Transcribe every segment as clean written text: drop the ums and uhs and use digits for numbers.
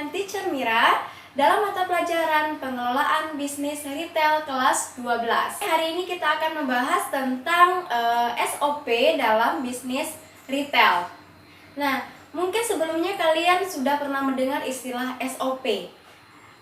dengan Teacher Mira dalam mata pelajaran Pengelolaan Bisnis Retail kelas 12. Hari ini kita akan membahas tentang SOP dalam bisnis retail. Nah, mungkin sebelumnya kalian sudah pernah mendengar istilah SOP.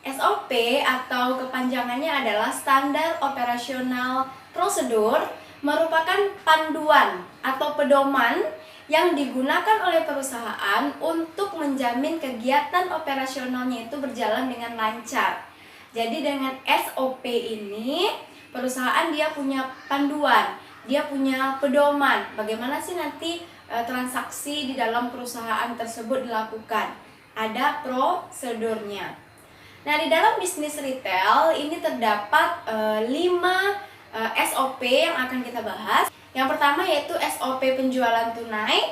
SOP atau kepanjangannya adalah Standar Operasional Prosedur, merupakan panduan atau pedoman yang digunakan oleh perusahaan untuk menjamin kegiatan operasionalnya itu berjalan dengan lancar. Jadi dengan SOP ini, perusahaan dia punya panduan, dia punya pedoman bagaimana sih nanti transaksi di dalam perusahaan tersebut dilakukan. Ada prosedurnya. Nah, di dalam bisnis retail ini terdapat 5 SOP yang akan kita bahas. Yang pertama yaitu SOP penjualan tunai,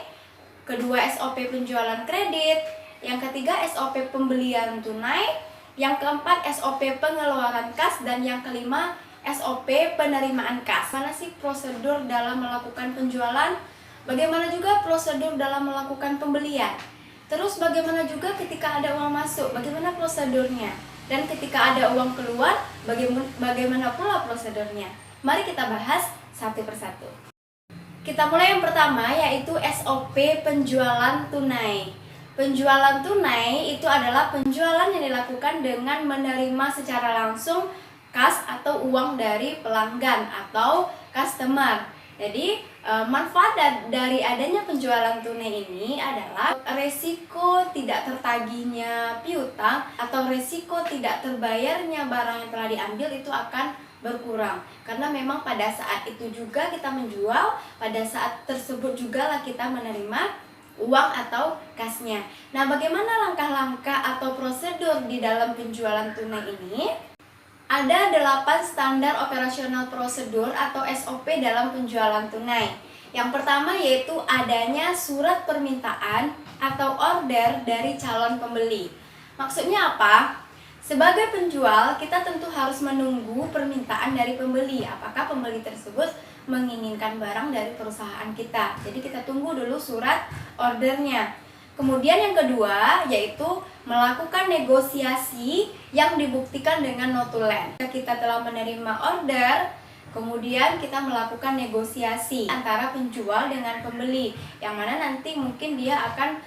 kedua SOP penjualan kredit, yang ketiga SOP pembelian tunai, yang keempat SOP pengeluaran kas, dan yang kelima SOP penerimaan kas. Mana sih prosedur dalam melakukan penjualan? Bagaimana juga prosedur dalam melakukan pembelian? Terus bagaimana juga ketika ada uang masuk? Bagaimana prosedurnya? Dan ketika ada uang keluar, bagaimana pula prosedurnya? Mari kita bahas satu persatu. Kita mulai yang pertama, yaitu SOP penjualan tunai. Penjualan tunai itu adalah penjualan yang dilakukan dengan menerima secara langsung kas atau uang dari pelanggan atau customer. Jadi manfaat dari adanya penjualan tunai ini adalah resiko tidak tertagihnya piutang atau resiko tidak terbayarnya barang yang telah diambil itu akan berkurang, karena memang pada saat itu juga kita menjual, pada saat tersebut juga lah kita menerima uang atau kasnya. Nah, bagaimana langkah-langkah atau prosedur di dalam penjualan tunai ini? Ada 8 standar operasional prosedur atau SOP dalam penjualan tunai. Yang pertama yaitu adanya surat permintaan atau order dari calon pembeli. Maksudnya apa? Sebagai penjual, kita tentu harus menunggu permintaan dari pembeli. Apakah pembeli tersebut menginginkan barang dari perusahaan kita? Jadi kita tunggu dulu surat ordernya. Kemudian yang kedua yaitu melakukan negosiasi yang dibuktikan dengan notulen. Kita telah menerima order, kemudian kita melakukan negosiasi antara penjual dengan pembeli, yang mana nanti mungkin dia akan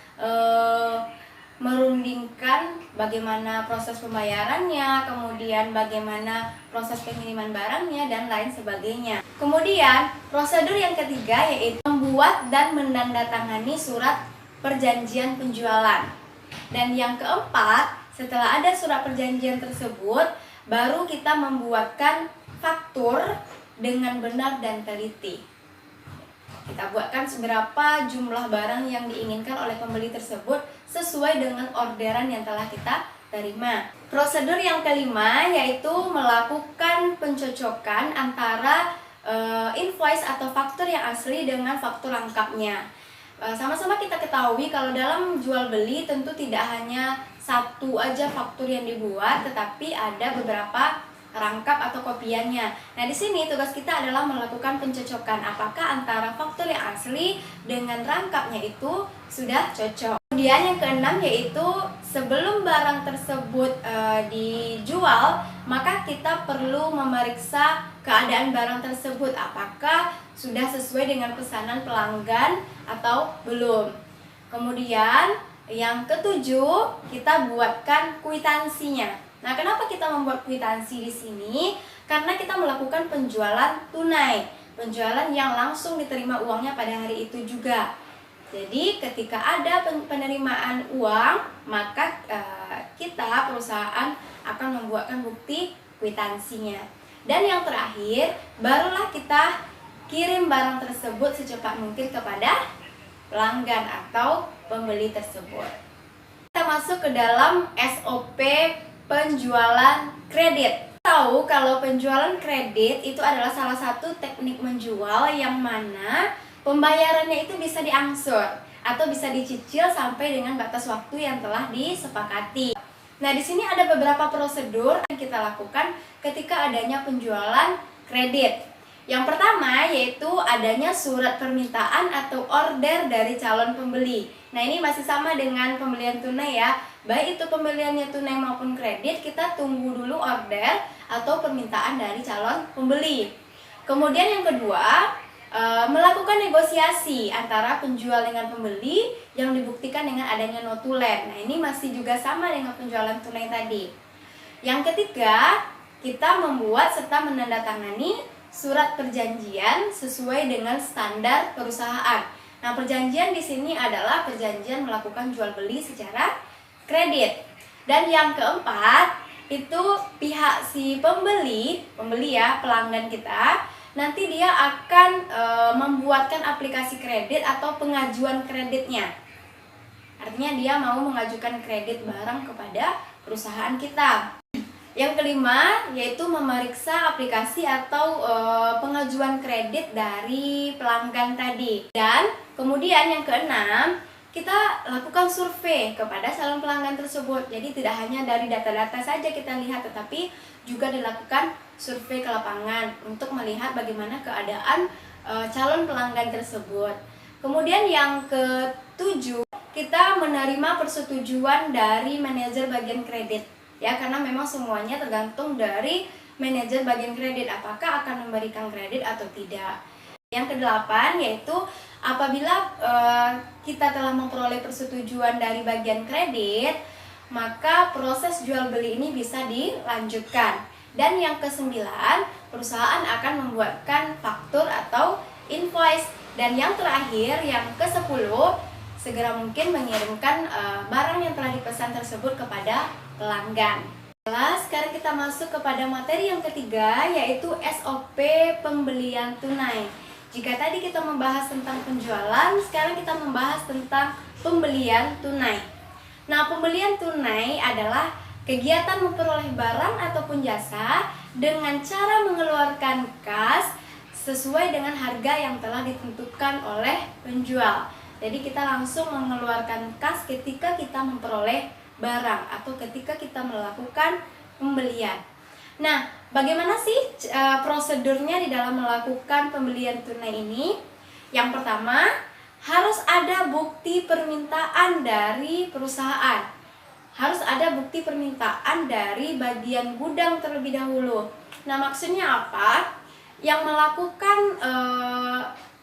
merundingkan bagaimana proses pembayarannya, kemudian bagaimana proses pengiriman barangnya, dan lain sebagainya. Kemudian prosedur yang ketiga yaitu membuat dan menandatangani surat perjanjian penjualan. Dan yang keempat, setelah ada surat perjanjian tersebut, baru kita membuatkan faktur dengan benar dan teliti. Kita buatkan seberapa jumlah barang yang diinginkan oleh pembeli tersebut sesuai dengan orderan yang telah kita terima. Prosedur yang kelima yaitu melakukan pencocokan antara invoice atau faktur yang asli dengan faktur lengkapnya. Sama-sama kita ketahui kalau dalam jual beli tentu tidak hanya satu aja faktur yang dibuat, tetapi ada beberapa rangkap atau kopiannya. Nah, di sini tugas kita adalah melakukan pencocokan apakah antara faktur yang asli dengan rangkapnya itu sudah cocok. Kemudian yang keenam yaitu sebelum barang tersebut dijual, maka kita perlu memeriksa keadaan barang tersebut apakah sudah sesuai dengan pesanan pelanggan atau belum. Kemudian yang ketujuh, kita buatkan kwitansinya. Nah, kenapa kita membuat kwitansi di sini? Karena kita melakukan penjualan tunai, penjualan yang langsung diterima uangnya pada hari itu juga. Jadi, ketika ada penerimaan uang, maka kita perusahaan akan membuatkan bukti kwitansinya. Dan yang terakhir, barulah kita kirim barang tersebut secepat mungkin kepada pelanggan atau pembeli tersebut. Kita masuk ke dalam SOP penjualan kredit. Tahu kalau penjualan kredit itu adalah salah satu teknik menjual yang mana pembayarannya itu bisa diangsur atau bisa dicicil sampai dengan batas waktu yang telah disepakati. Nah, di sini ada beberapa prosedur yang kita lakukan ketika adanya penjualan kredit. Yang pertama yaitu adanya surat permintaan atau order dari calon pembeli. Nah, ini masih sama dengan pembelian tunai ya. Baik itu pembeliannya tunai maupun kredit, kita tunggu dulu order atau permintaan dari calon pembeli. Kemudian yang kedua, melakukan negosiasi antara penjual dengan pembeli yang dibuktikan dengan adanya notulen. Nah, ini masih juga sama dengan penjualan tunai tadi. Yang ketiga, kita membuat serta menandatangani surat perjanjian sesuai dengan standar perusahaan. Nah, perjanjian di sini adalah perjanjian melakukan jual beli secara kredit. Dan yang keempat, itu pihak si pembeli ya, pelanggan kita, nanti dia akan membuatkan aplikasi kredit atau pengajuan kreditnya. Artinya dia mau mengajukan kredit barang kepada perusahaan kita. Yang kelima, yaitu memeriksa aplikasi atau pengajuan kredit dari pelanggan tadi. Dan kemudian yang keenam, kita lakukan survei kepada calon pelanggan tersebut. Jadi tidak hanya dari data-data saja kita lihat, tetapi juga dilakukan survei ke lapangan untuk melihat bagaimana keadaan calon pelanggan tersebut. Kemudian yang ketujuh, kita menerima persetujuan dari manajer bagian kredit. Ya, karena memang semuanya tergantung dari manajer bagian kredit apakah akan memberikan kredit atau tidak. Yang kedelapan, yaitu apabila kita telah memperoleh persetujuan dari bagian kredit, maka proses jual beli ini bisa dilanjutkan. Dan yang kesembilan, perusahaan akan membuatkan faktur atau invoice. Dan yang terakhir, yang kesepuluh, segera mungkin mengirimkan barang yang telah dipesan tersebut kepada pelanggan. Sekarang kita masuk kepada materi yang ketiga, yaitu SOP pembelian tunai. Jika tadi kita membahas tentang penjualan, sekarang kita membahas tentang pembelian tunai. Nah, pembelian tunai adalah kegiatan memperoleh barang ataupun jasa dengan cara mengeluarkan kas sesuai dengan harga yang telah ditentukan oleh penjual. Jadi kita langsung mengeluarkan kas ketika kita memperoleh barang atau ketika kita melakukan pembelian. Nah, bagaimana sih prosedurnya di dalam melakukan pembelian tunai ini? Yang pertama, harus ada bukti permintaan dari perusahaan. Harus ada bukti permintaan dari bagian gudang terlebih dahulu. Nah, maksudnya apa? Yang melakukan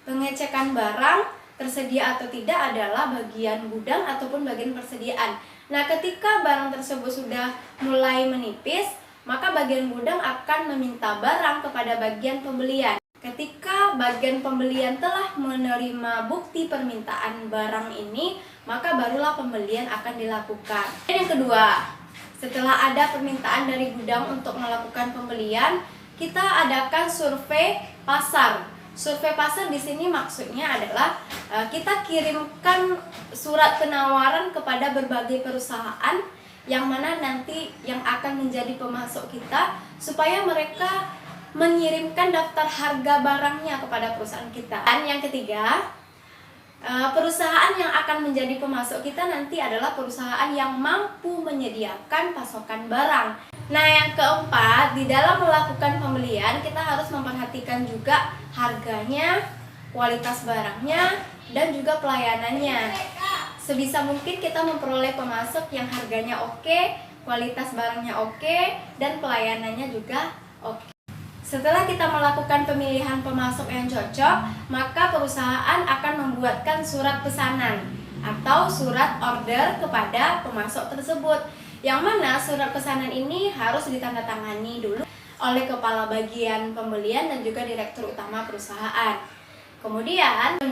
pengecekan barang tersedia atau tidak adalah bagian gudang ataupun bagian persediaan. Nah, ketika barang tersebut sudah mulai menipis, maka bagian gudang akan meminta barang kepada bagian pembelian. Ketika bagian pembelian telah menerima bukti permintaan barang ini, maka barulah pembelian akan dilakukan. Dan yang kedua, setelah ada permintaan dari gudang untuk melakukan pembelian, kita adakan survei pasar. Survei pasar di sini maksudnya adalah kita kirimkan surat penawaran kepada berbagai perusahaan yang mana nanti yang akan menjadi pemasok kita, supaya mereka mengirimkan daftar harga barangnya kepada perusahaan kita. Dan yang ketiga, perusahaan yang akan menjadi pemasok kita nanti adalah perusahaan yang mampu menyediakan pasokan barang. Nah, yang keempat, di dalam melakukan pembelian kita harus memperhatikan juga harganya, kualitas barangnya, dan juga pelayanannya. Sebisa mungkin kita memperoleh pemasok yang harganya oke, kualitas barangnya oke, dan pelayanannya juga oke. Setelah kita melakukan pemilihan pemasok yang cocok, maka perusahaan akan membuatkan surat pesanan atau surat order kepada pemasok tersebut. Yang mana surat pesanan ini harus ditandatangani dulu oleh kepala bagian pembelian dan juga direktur utama perusahaan. Kemudian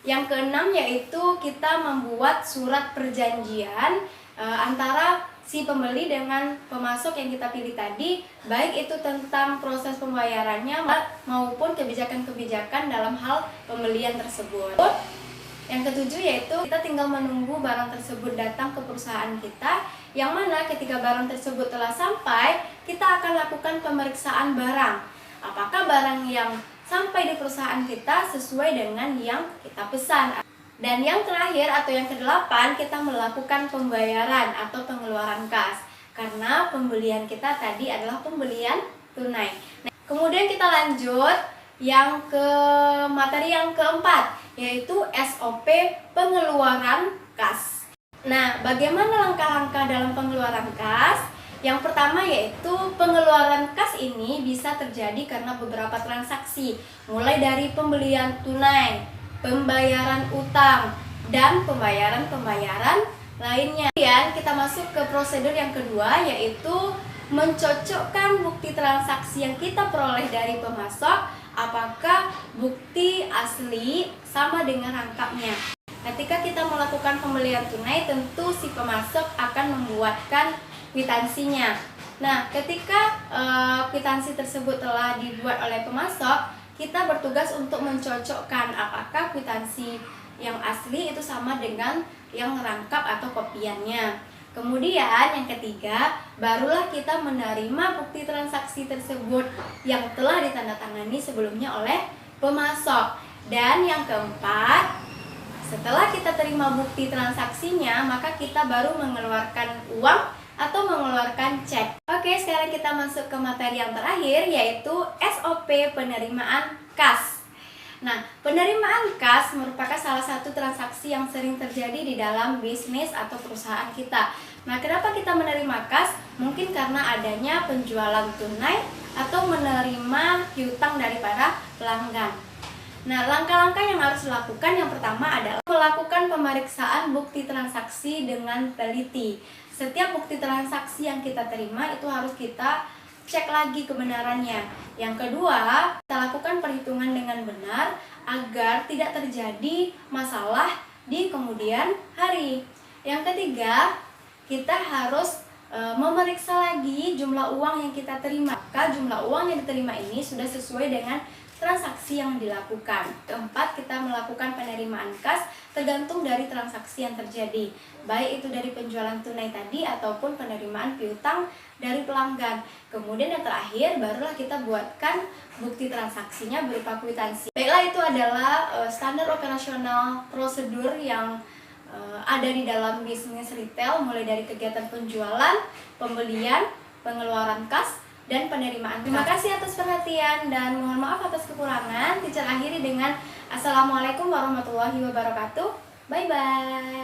yang keenam yaitu kita membuat surat perjanjian antara si pembeli dengan pemasok yang kita pilih tadi, baik itu tentang proses pembayarannya maupun kebijakan-kebijakan dalam hal pembelian tersebut. Yang ketujuh yaitu kita tinggal menunggu barang tersebut datang ke perusahaan kita, yang mana ketika barang tersebut telah sampai, kita akan lakukan pemeriksaan barang. Apakah barang yang sampai di perusahaan kita sesuai dengan yang kita pesan. Dan yang terakhir atau yang kedelapan, kita melakukan pembayaran atau pengeluaran kas, karena pembelian kita tadi adalah pembelian tunai. Nah, kemudian kita lanjut yang ke materi yang keempat, yaitu SOP pengeluaran kas. Nah, bagaimana langkah-langkah dalam pengeluaran kas? Yang pertama yaitu pengeluaran kas ini bisa terjadi karena beberapa transaksi, mulai dari pembelian tunai, pembayaran utang, dan pembayaran lainnya. Kemudian kita masuk ke prosedur yang kedua, yaitu mencocokkan bukti transaksi yang kita peroleh dari pemasok, apakah bukti asli sama dengan rangkapnya. Ketika kita melakukan pembelian tunai, tentu si pemasok akan membuatkan kwitansinya. Nah, ketika kwitansi tersebut telah dibuat oleh pemasok, kita bertugas untuk mencocokkan apakah kwitansi yang asli itu sama dengan yang rangkap atau kopiannya. Kemudian yang ketiga, barulah kita menerima bukti transaksi tersebut yang telah ditandatangani sebelumnya oleh pemasok. Dan yang keempat, setelah kita terima bukti transaksinya, maka kita baru mengeluarkan uang atau mengeluarkan cek. Oke, sekarang kita masuk ke materi yang terakhir, yaitu SOP penerimaan kas. Nah, penerimaan kas merupakan salah satu transaksi yang sering terjadi di dalam bisnis atau perusahaan kita. Nah, kenapa kita menerima kas? Mungkin karena adanya penjualan tunai atau menerima piutang dari para pelanggan. Nah, langkah-langkah yang harus dilakukan yang pertama adalah melakukan pemeriksaan bukti transaksi dengan teliti. Setiap bukti transaksi yang kita terima itu harus kita cek lagi kebenarannya. Yang kedua, kita lakukan perhitungan dengan benar agar tidak terjadi masalah di kemudian hari. Yang ketiga, kita harus memeriksa lagi jumlah uang yang kita terima. Maka jumlah uang yang diterima ini sudah sesuai dengan transaksi yang dilakukan. Keempat, kita melakukan penerimaan kas tergantung dari transaksi yang terjadi, baik itu dari penjualan tunai tadi ataupun penerimaan piutang dari pelanggan. Kemudian yang terakhir, barulah kita buatkan bukti transaksinya berupa kwitansi. Baiklah, itu adalah standar operasional prosedur yang ada di dalam bisnis retail, mulai dari kegiatan penjualan, pembelian, pengeluaran kas, dan penerimaan. Terima kasih atas perhatian dan mohon maaf atas kekurangan. Teacher akhiri dengan Assalamualaikum warahmatullahi wabarakatuh. Bye bye.